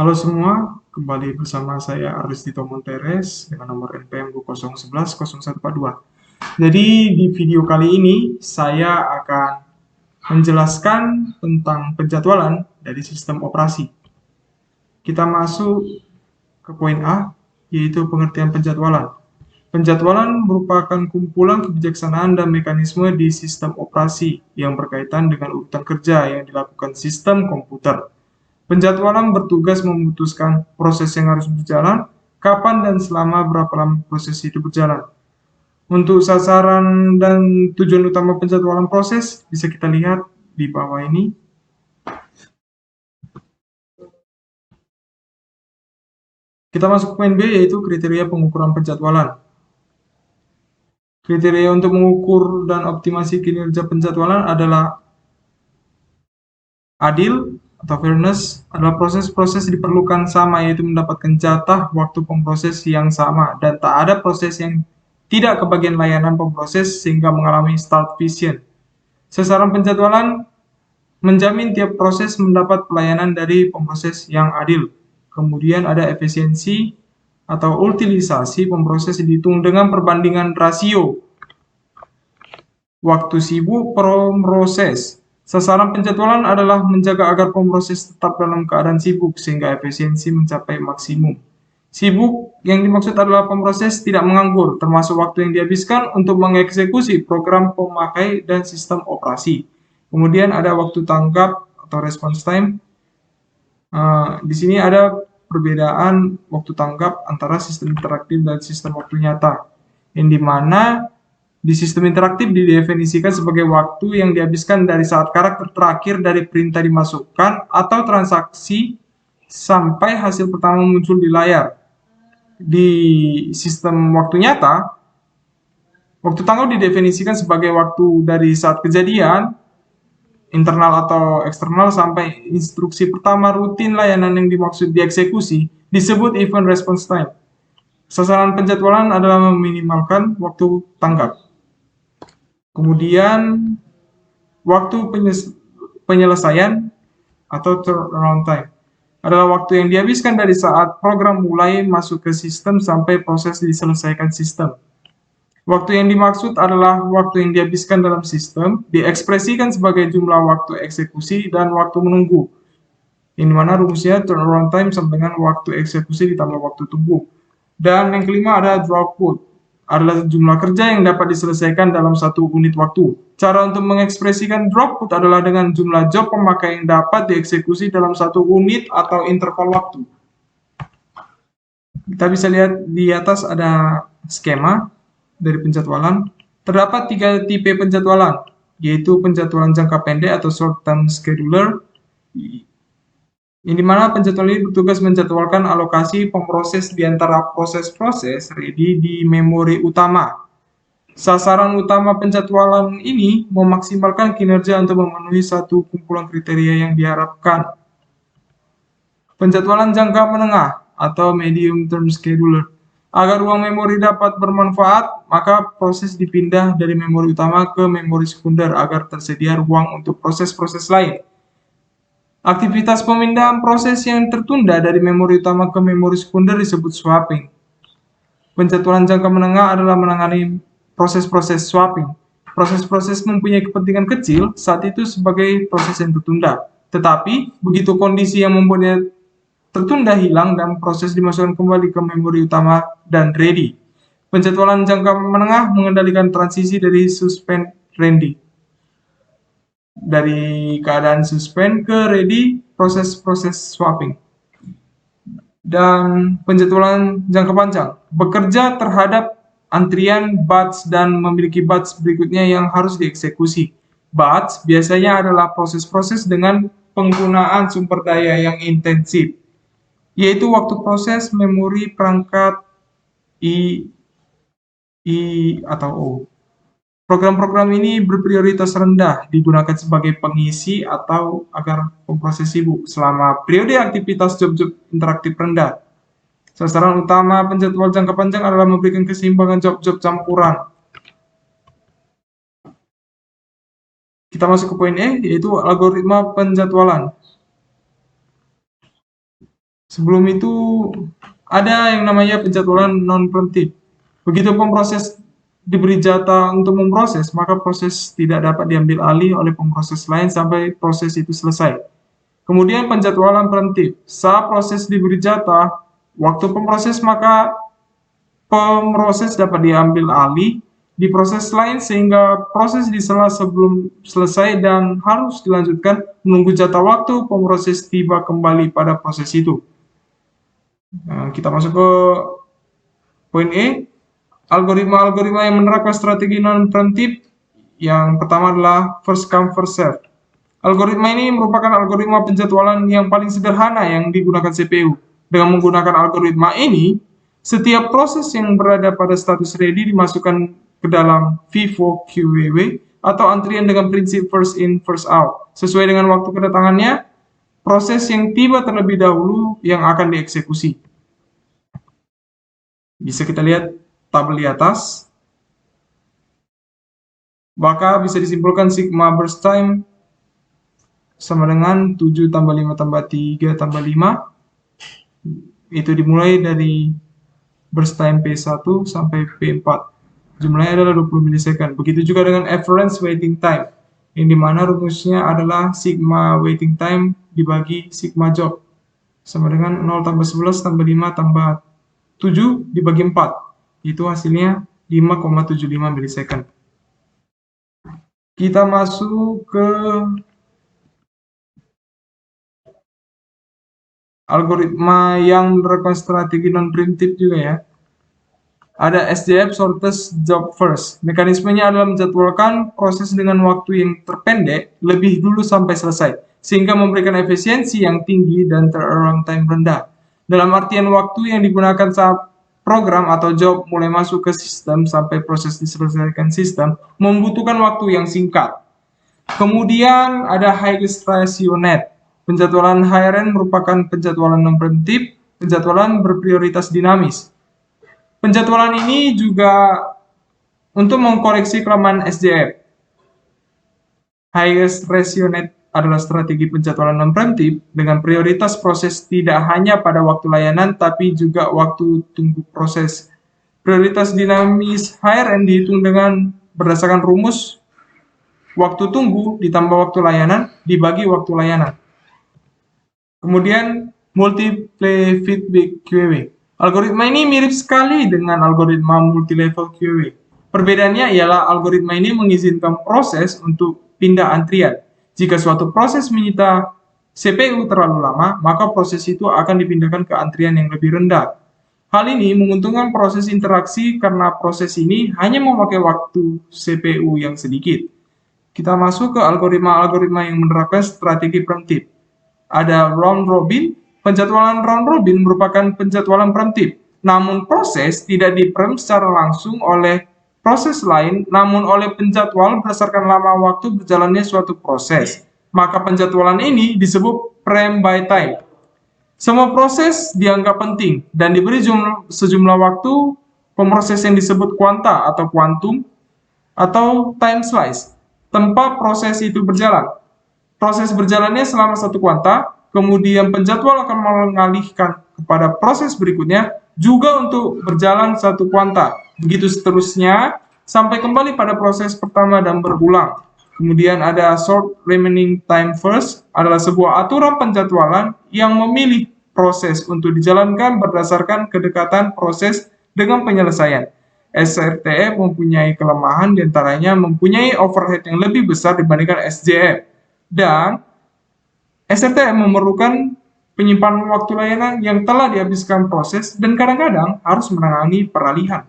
Halo semua, kembali bersama saya Aristito Monteres dengan nomor NPM 011-0142. Jadi di video kali ini saya akan menjelaskan tentang penjadwalan dari sistem operasi. Kita masuk ke poin A, yaitu pengertian penjadwalan. Penjadwalan merupakan kumpulan kebijaksanaan dan mekanisme di sistem operasi yang berkaitan dengan urutan kerja yang dilakukan sistem komputer. Penjadwalan bertugas memutuskan proses yang harus berjalan, kapan dan selama berapa lama proses itu berjalan. Untuk sasaran dan tujuan utama penjadwalan proses bisa kita lihat di bawah ini. Kita masuk ke poin B, yaitu kriteria pengukuran penjadwalan. Kriteria untuk mengukur dan optimasi kinerja penjadwalan adalah adil atau fairness, adalah proses-proses diperlukan sama, yaitu mendapatkan jatah waktu pemproses yang sama dan tak ada proses yang tidak kebagian layanan pemproses sehingga mengalami starvation. Sasaran penjadwalan menjamin tiap proses mendapat pelayanan dari pemproses yang adil. Kemudian ada efisiensi atau utilisasi pemproses dihitung dengan perbandingan rasio waktu sibuk pemproses. Sasaran penjadwalan adalah menjaga agar pemproses tetap dalam keadaan sibuk sehingga efisiensi mencapai maksimum. Sibuk yang dimaksud adalah pemproses tidak menganggur, termasuk waktu yang dihabiskan untuk mengeksekusi program pemakai dan sistem operasi. Kemudian ada waktu tanggap atau response time. Di sini ada perbedaan waktu tanggap antara sistem interaktif dan sistem waktu nyata, yang dimana di sistem interaktif didefinisikan sebagai waktu yang dihabiskan dari saat karakter terakhir dari perintah dimasukkan atau transaksi sampai hasil pertama muncul di layar. Di sistem waktu nyata, waktu tanggap didefinisikan sebagai waktu dari saat kejadian, internal atau eksternal, sampai instruksi pertama rutin layanan yang dimaksud dieksekusi, disebut event response time. Sasaran penjadwalan adalah meminimalkan waktu tanggap. Kemudian waktu penyelesaian atau turnaround time adalah waktu yang dihabiskan dari saat program mulai masuk ke sistem sampai proses diselesaikan sistem. Waktu yang dimaksud adalah waktu yang dihabiskan dalam sistem, diekspresikan sebagai jumlah waktu eksekusi dan waktu menunggu. Ini mana rumusnya turnaround time sama dengan waktu eksekusi ditambah waktu tunggu. Dan yang kelima ada throughput, adalah jumlah kerja yang dapat diselesaikan dalam satu unit waktu. Cara untuk mengekspresikan throughput adalah dengan jumlah job pemakai yang dapat dieksekusi dalam satu unit atau interval waktu. Kita bisa lihat di atas ada skema dari penjadwalan. Terdapat 3 tipe penjadwalan, yaitu penjadwalan jangka pendek atau short term scheduler, yang dimana penjadwalan ini bertugas menjadwalkan alokasi pemproses di antara proses-proses ready di memori utama. Sasaran utama penjadwalan ini memaksimalkan kinerja untuk memenuhi satu kumpulan kriteria yang diharapkan. Penjadwalan jangka menengah atau medium term scheduler. Agar ruang memori dapat bermanfaat, maka proses dipindah dari memori utama ke memori sekunder agar tersedia ruang untuk proses-proses lain. Aktivitas pemindahan proses yang tertunda dari memori utama ke memori sekunder disebut swapping. Penjadwalan jangka menengah adalah menangani proses-proses swapping. Proses-proses mempunyai kepentingan kecil saat itu sebagai proses yang tertunda. Tetapi, begitu kondisi yang membuatnya tertunda hilang dan proses dimasukkan kembali ke memori utama dan ready. Penjadwalan jangka menengah mengendalikan transisi dari suspend ready. Dari keadaan suspend ke ready, proses-proses swapping. Dan penjadwalan jangka panjang bekerja terhadap antrian batch dan memiliki batch berikutnya yang harus dieksekusi. Batch biasanya adalah proses-proses dengan penggunaan sumber daya yang intensif, yaitu waktu proses memori perangkat I atau O. Program-program ini berprioritas rendah digunakan sebagai pengisi atau agar pemproses sibuk selama periode aktivitas job-job interaktif rendah. Sasaran utama penjadwal jangka panjang adalah memberikan keseimbangan job-job campuran. Kita masuk ke poin E, yaitu algoritma penjadwalan. Sebelum itu ada yang namanya penjadwalan non-preemptif. Begitu pemroses diberi jatah untuk memproses, maka proses tidak dapat diambil alih oleh pemroses lain sampai proses itu selesai. Kemudian penjadwalan preemptif. Saat proses diberi jatah waktu pemroses, maka pemroses dapat diambil alih di proses lain sehingga proses di sela sebelum selesai dan harus dilanjutkan menunggu jatah waktu pemroses tiba kembali pada proses itu. Nah, kita masuk ke poin E, algoritma-algoritma yang menerapkan strategi non-preemptif. Yang pertama adalah first come first serve. Algoritma ini merupakan algoritma penjadwalan yang paling sederhana yang digunakan CPU. Dengan menggunakan algoritma ini, setiap proses yang berada pada status ready dimasukkan ke dalam FIFO QWW atau antrian dengan prinsip first in first out. Sesuai dengan waktu kedatangannya, proses yang tiba terlebih dahulu yang akan dieksekusi. Bisa kita lihat tabel di atas. Maka bisa disimpulkan sigma burst time sama dengan 7 tambah 5 tambah 3 tambah 5. Itu dimulai dari burst time P1 sampai P4. Jumlahnya adalah 20 milisecond. Begitu juga dengan average waiting time, yang dimana rumusnya adalah sigma waiting time dibagi sigma job, sama dengan 0 tambah 11 tambah 5 tambah 7 dibagi 4. Itu hasilnya 5,75 milisecond. Kita masuk ke algoritma yang menerapkan strategi non-preemptif juga ya. Ada SJF, shortest job first. Mekanismenya adalah menjadwalkan proses dengan waktu yang terpendek lebih dulu sampai selesai, sehingga memberikan efisiensi yang tinggi dan turnaround time rendah. Dalam artian waktu yang digunakan saat program atau job mulai masuk ke sistem sampai proses diselesaikan sistem membutuhkan waktu yang singkat. Kemudian ada highest ratio net. Penjadwalan HRN merupakan penjadwalan non-preemptif, penjadwalan berprioritas dinamis. Penjadwalan ini juga untuk mengkoreksi kelemahan SJF. Highest ratio net adalah strategi penjadwalan non-preemptif dengan prioritas proses tidak hanya pada waktu layanan tapi juga waktu tunggu proses. Prioritas dinamis HRN dihitung dengan berdasarkan rumus waktu tunggu ditambah waktu layanan dibagi waktu layanan. Kemudian multiple feedback QW. Algoritma ini mirip sekali dengan algoritma multi-level QW. Perbedaannya ialah algoritma ini mengizinkan proses untuk pindah antrian. Jika suatu proses menyita CPU terlalu lama, maka proses itu akan dipindahkan ke antrian yang lebih rendah. Hal ini menguntungkan proses interaksi karena proses ini hanya memakai waktu CPU yang sedikit. Kita masuk ke algoritma-algoritma yang menerapkan strategi preemptif. Ada round robin. Penjadwalan round robin merupakan penjadwalan preemptif, namun proses tidak dipreempt secara langsung oleh proses lain, namun oleh penjadwal berdasarkan lama waktu berjalannya suatu proses. Maka penjadwalan ini disebut preempt by time. Semua proses dianggap penting dan diberi sejumlah waktu pemroses yang disebut kuanta atau kuantum atau time slice, tempat proses itu berjalan. Proses berjalannya selama satu kuanta, kemudian penjadwal akan mengalihkan kepada proses berikutnya juga untuk berjalan satu kuanta. Begitu seterusnya sampai kembali pada proses pertama dan berulang. Kemudian ada short remaining time first, adalah sebuah aturan penjadwalan yang memilih proses untuk dijalankan berdasarkan kedekatan proses dengan penyelesaian. SRTF mempunyai kelemahan diantaranya mempunyai overhead yang lebih besar dibandingkan SJF. Dan SRTM memerlukan penyimpanan waktu layanan yang telah dihabiskan proses dan kadang-kadang harus menangani peralihan.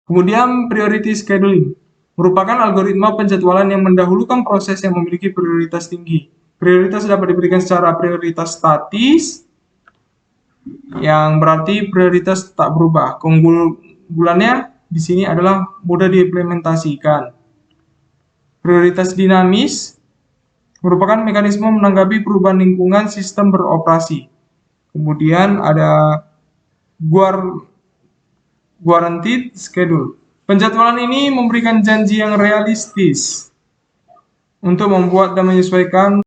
Kemudian priority scheduling merupakan algoritma penjadwalan yang mendahulukan proses yang memiliki prioritas tinggi. Prioritas dapat diberikan secara prioritas statis, yang berarti prioritas tak berubah. Keunggulannya di sini adalah mudah diimplementasikan. Prioritas dinamis merupakan mekanisme menanggapi perubahan lingkungan sistem beroperasi. Kemudian ada guaranteed schedule. Penjadwalan ini memberikan janji yang realistis untuk membuat dan menyesuaikan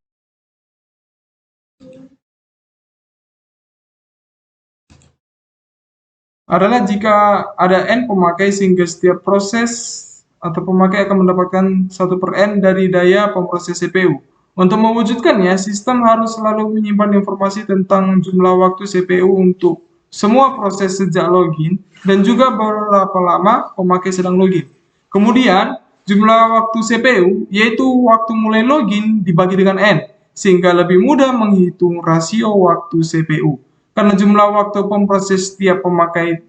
adalah jika ada N pemakai sehingga setiap proses atau pemakai akan mendapatkan 1/N dari daya pemroses CPU. Untuk mewujudkannya, sistem harus selalu menyimpan informasi tentang jumlah waktu CPU untuk semua proses sejak login dan juga berapa lama pemakai sedang login. Kemudian, jumlah waktu CPU yaitu waktu mulai login dibagi dengan N, sehingga lebih mudah menghitung rasio waktu CPU. Karena jumlah waktu pemroses setiap pemakai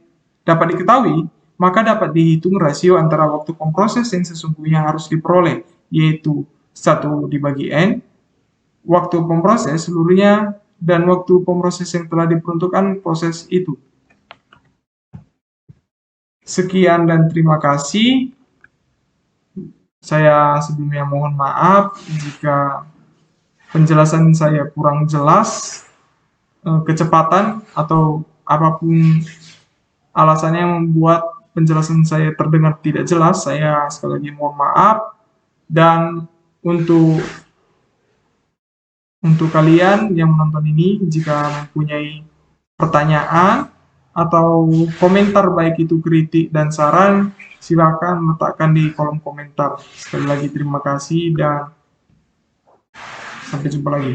dapat diketahui, maka dapat dihitung rasio antara waktu pemroses yang sesungguhnya harus diperoleh, yaitu 1 dibagi N, waktu pemroses seluruhnya, dan waktu pemroses yang telah diperuntukkan proses itu. Sekian dan terima kasih. Saya sebelumnya mohon maaf jika penjelasan saya kurang jelas, kecepatan atau apapun alasannya yang membuat penjelasan saya terdengar tidak jelas. Saya sekali lagi mohon maaf. Dan untuk kalian yang menonton ini, jika mempunyai pertanyaan atau komentar baik itu kritik dan saran, silakan letakkan di kolom komentar. Sekali lagi terima kasih dan sampai jumpa lagi.